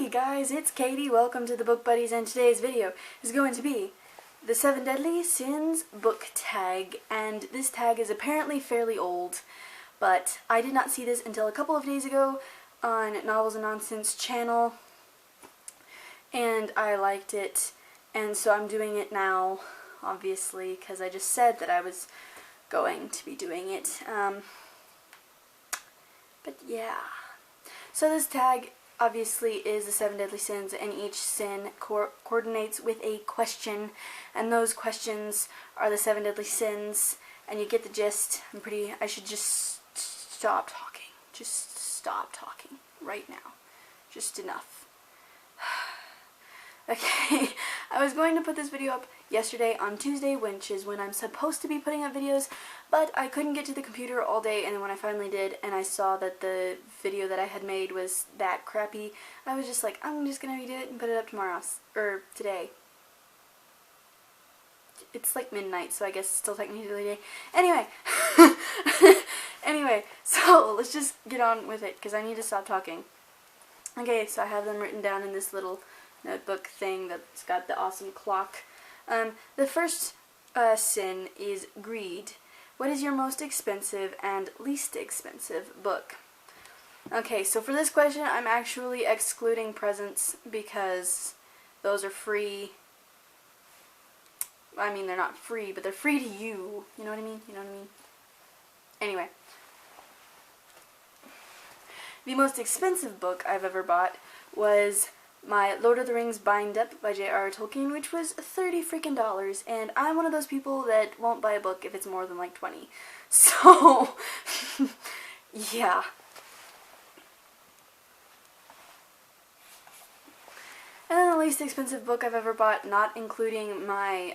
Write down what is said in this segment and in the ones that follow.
Hey guys, it's Katie. Welcome to the Book Buddies, and today's video is going to be the 7 Deadly Sins book tag, and this tag is apparently fairly old, but I did not see this until a couple of days ago on Novels and Nonsense channel, and I liked it, and so I'm doing it now, obviously, because I just said that I was going to be doing it. But yeah. So this tag obviously is the 7 Deadly Sins, and each sin coordinates with a question, and those questions are the 7 Deadly Sins, and you get the gist. I should just stop talking. Just stop talking right now. Just enough. Okay, I was going to put this video up yesterday on Tuesday, which is when I'm supposed to be putting up videos, but I couldn't get to the computer all day, and then when I finally did, and I saw that the video that I had made was that crappy, I was just like, I'm just gonna redo it and put it up tomorrow, or today. It's like midnight, so I guess it's still technically the day. Anyway, anyway, so let's just get on with it, because I need to stop talking. Okay, so I have them written down in this little notebook thing that's got the awesome clock. The first sin is greed. What is your most expensive and least expensive book? Okay, so for this question, I'm actually excluding presents because those are free. I mean, they're not free, but they're free to you. You know what I mean? You know what I mean? Anyway. The most expensive book I've ever bought was my Lord of the Rings Bind Up by J.R.R. Tolkien, which was $30 freaking, and I'm one of those people that won't buy a book if it's more than like 20. So, yeah. And then the least expensive book I've ever bought, not including my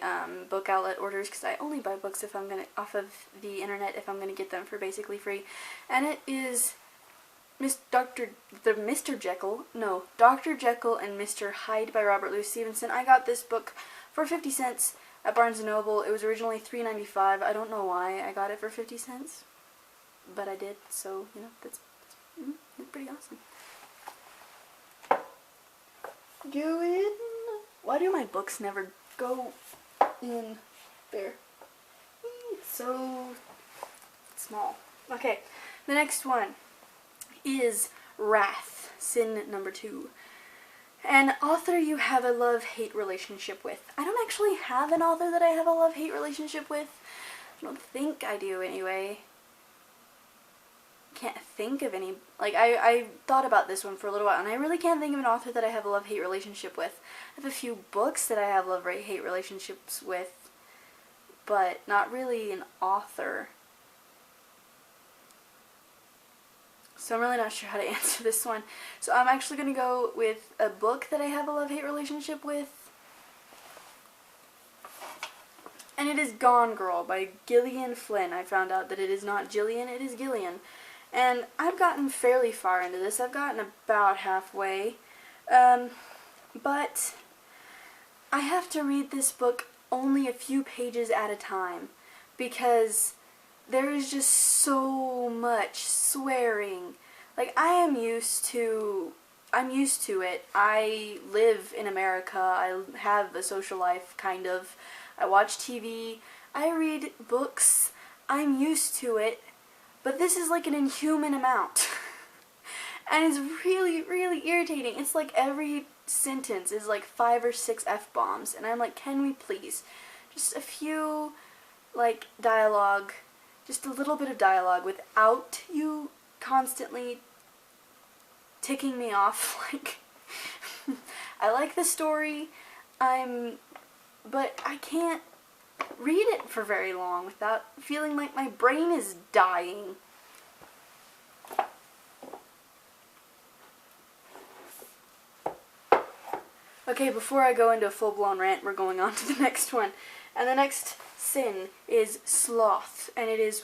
book outlet orders, because I only buy books if I'm gonna off of the internet if I'm gonna get them for basically free, and it is Dr. Jekyll and Mr. Hyde by Robert Louis Stevenson. I got this book for 50 cents at Barnes & Noble. It was originally $3.95. I don't know why I got it for 50 cents, but I did, so, you know, that's pretty awesome. Go in. Why do my books never go in there? It's so small. Okay, the next one is wrath, sin number 2. An author you have a love-hate relationship with. I don't actually have an author that I have a love-hate relationship with. I don't think I do anyway. Can't think of any. Like, I thought about this one for a little while, and I really can't think of an author that I have a love-hate relationship with. I have a few books that I have love-hate relationships with, but not really an author. So I'm really not sure how to answer this one. So I'm actually going to go with a book that I have a love-hate relationship with. And it is Gone Girl by Gillian Flynn. I found out that it is not Jillian, it is Gillian. And I've gotten fairly far into this. I've gotten about halfway. But I have to read this book only a few pages at a time, because there is just so much swearing. Like, I'm used to it. I live in America. I have a social life, kind of. I watch TV. I read books. I'm used to it. But this is like an inhuman amount. And it's really, really irritating. It's like every sentence is like 5 or 6 F-bombs. And I'm like, can we please? Just a few, like, dialogue. Just a little bit of dialogue without you constantly ticking me off. Like, I like the story, but I can't read it for very long without feeling like my brain is dying. Okay, before I go into a full-blown rant, we're going on to the next one. And the next sin is sloth, and it is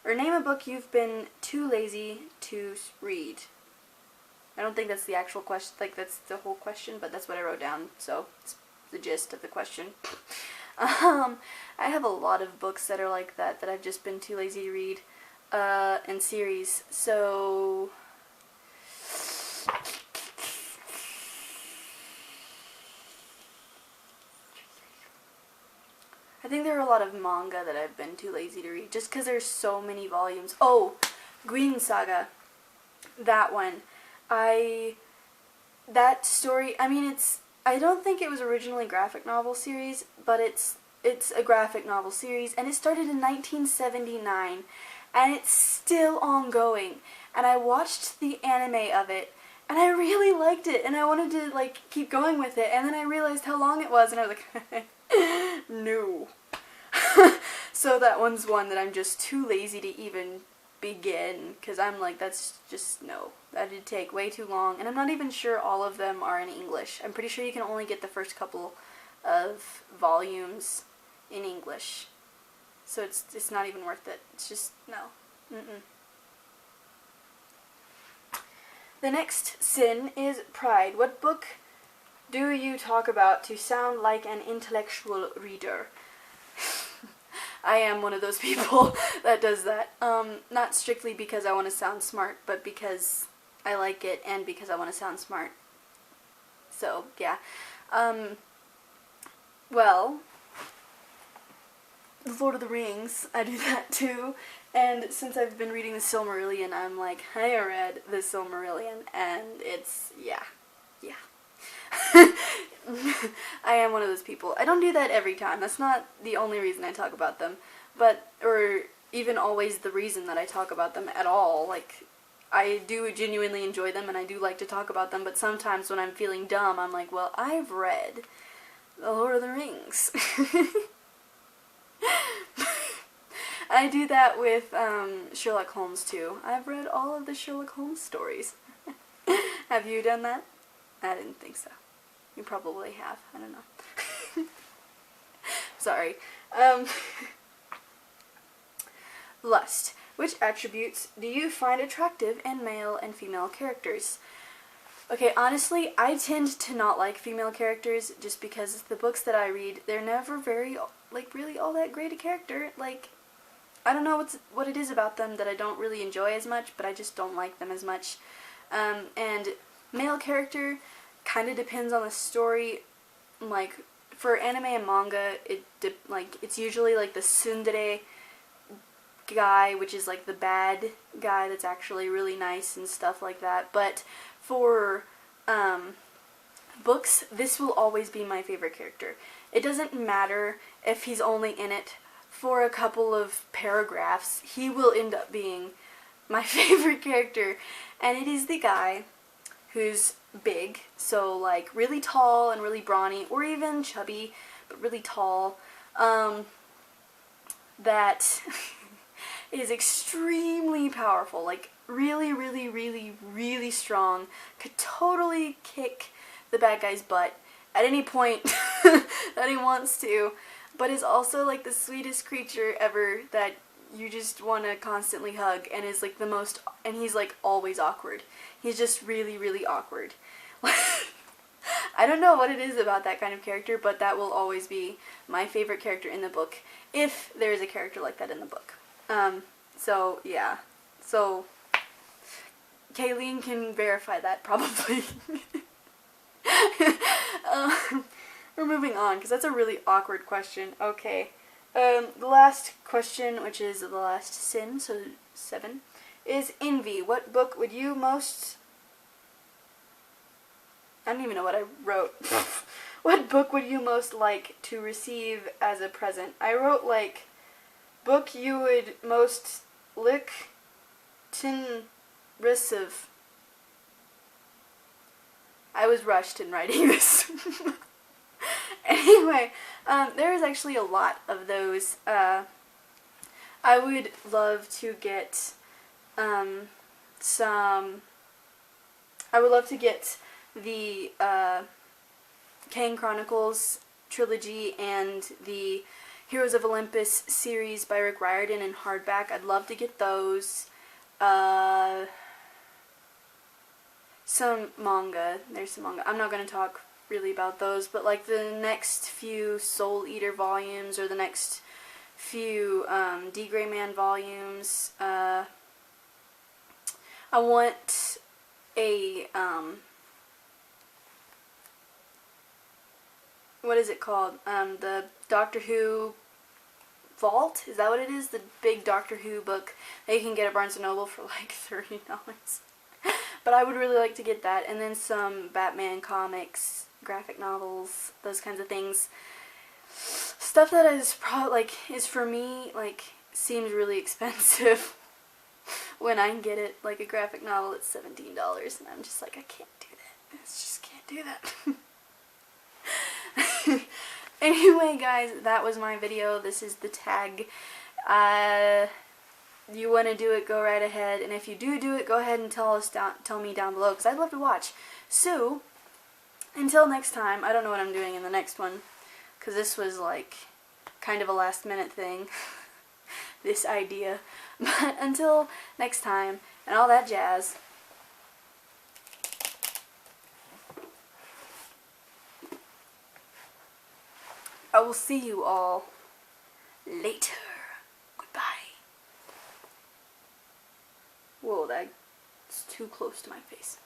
name a book you've been too lazy to read. I don't think that's the actual question, like that's the whole question, but that's what I wrote down, so it's the gist of the question. I have a lot of books that are like that I've just been too lazy to read, and series, so think there are a lot of manga that I've been too lazy to read, just because there's so many volumes. Oh, Green Saga. That one. That story, I mean, I don't think it was originally a graphic novel series, but it's a graphic novel series, and it started in 1979, and it's still ongoing, and I watched the anime of it, and I really liked it, and I wanted to, like, keep going with it, and then I realized how long it was, and I was like, no. So that one's one that I'm just too lazy to even begin, because I'm like, that's just, no. That'd take way too long, and I'm not even sure all of them are in English. I'm pretty sure you can only get the first couple of volumes in English. So it's not even worth it. It's just, no. The next sin is pride. What book do you talk about to sound like an intellectual reader? I am one of those people that does that. Not strictly because I want to sound smart, but because I like it and because I want to sound smart. So, yeah. Well, The Lord of the Rings, I do that too. And since I've been reading the Silmarillion, I'm like, I read the Silmarillion, and it's, yeah. I am one of those people. I don't do that every time. That's not the only reason I talk about them. Or even always the reason that I talk about them at all. Like, I do genuinely enjoy them, and I do like to talk about them, but sometimes when I'm feeling dumb, I'm like, well, I've read The Lord of the Rings. I do that with Sherlock Holmes, too. I've read all of the Sherlock Holmes stories. Have you done that? I didn't think so. You probably have. I don't know. Sorry. Lust. Which attributes do you find attractive in male and female characters? Okay, honestly, I tend to not like female characters just because the books that I read, they're never very, like, really all that great a character. Like, I don't know what it is about them that I don't really enjoy as much, but I just don't like them as much. And male character kind of depends on the story. Like, for anime and manga, it's usually like the tsundere guy, which is like the bad guy that's actually really nice and stuff like that. But for books, this will always be my favorite character. It doesn't matter if he's only in it for a couple of paragraphs. He will end up being my favorite character, and it is the guy who's big, so like really tall and really brawny, or even chubby, but really tall, that is extremely powerful, like really, really, really, really strong, could totally kick the bad guy's butt at any point that he wants to, but is also like the sweetest creature ever that you just want to constantly hug, and is like and he's like always awkward. He's just really, really awkward. I don't know what it is about that kind of character, but that will always be my favorite character in the book, if there is a character like that in the book. So, yeah. So, Kayleen can verify that, probably. We're moving on, because that's a really awkward question. Okay. The last question, which is the last sin, so 7, is envy. What book would you most... I don't even know what I wrote. What book would you most like to receive as a present? I wrote, like, book you would most lick tin receive. I was rushed in writing this. Anyway, there is actually a lot of those. I would love to get I would love to get the Kane Chronicles trilogy and the Heroes of Olympus series by Rick Riordan in hardback. I'd love to get those. Some manga. There's some manga. I'm not going to talk really about those, but like the next few Soul Eater volumes, or the next few D. Gray Man volumes. I want a what is it called? The Doctor Who Vault, is that what it is? The big Doctor Who book that you can get at Barnes & Noble for like $30. But I would really like to get that, and then some Batman comics, graphic novels, those kinds of things. Stuff that is is for me, like, seems really expensive when I can get it, like a graphic novel at $17, and I'm just like, I can't do that. I just can't do that. Anyway, guys, that was my video. This is the tag. You want to do it, go right ahead, and if you do it, go ahead and tell me down below, because I'd love to watch. So, until next time, I don't know what I'm doing in the next one, because this was like kind of a last minute thing, this idea. But until next time, and all that jazz, I will see you all later. Goodbye. Whoa, that's too close to my face.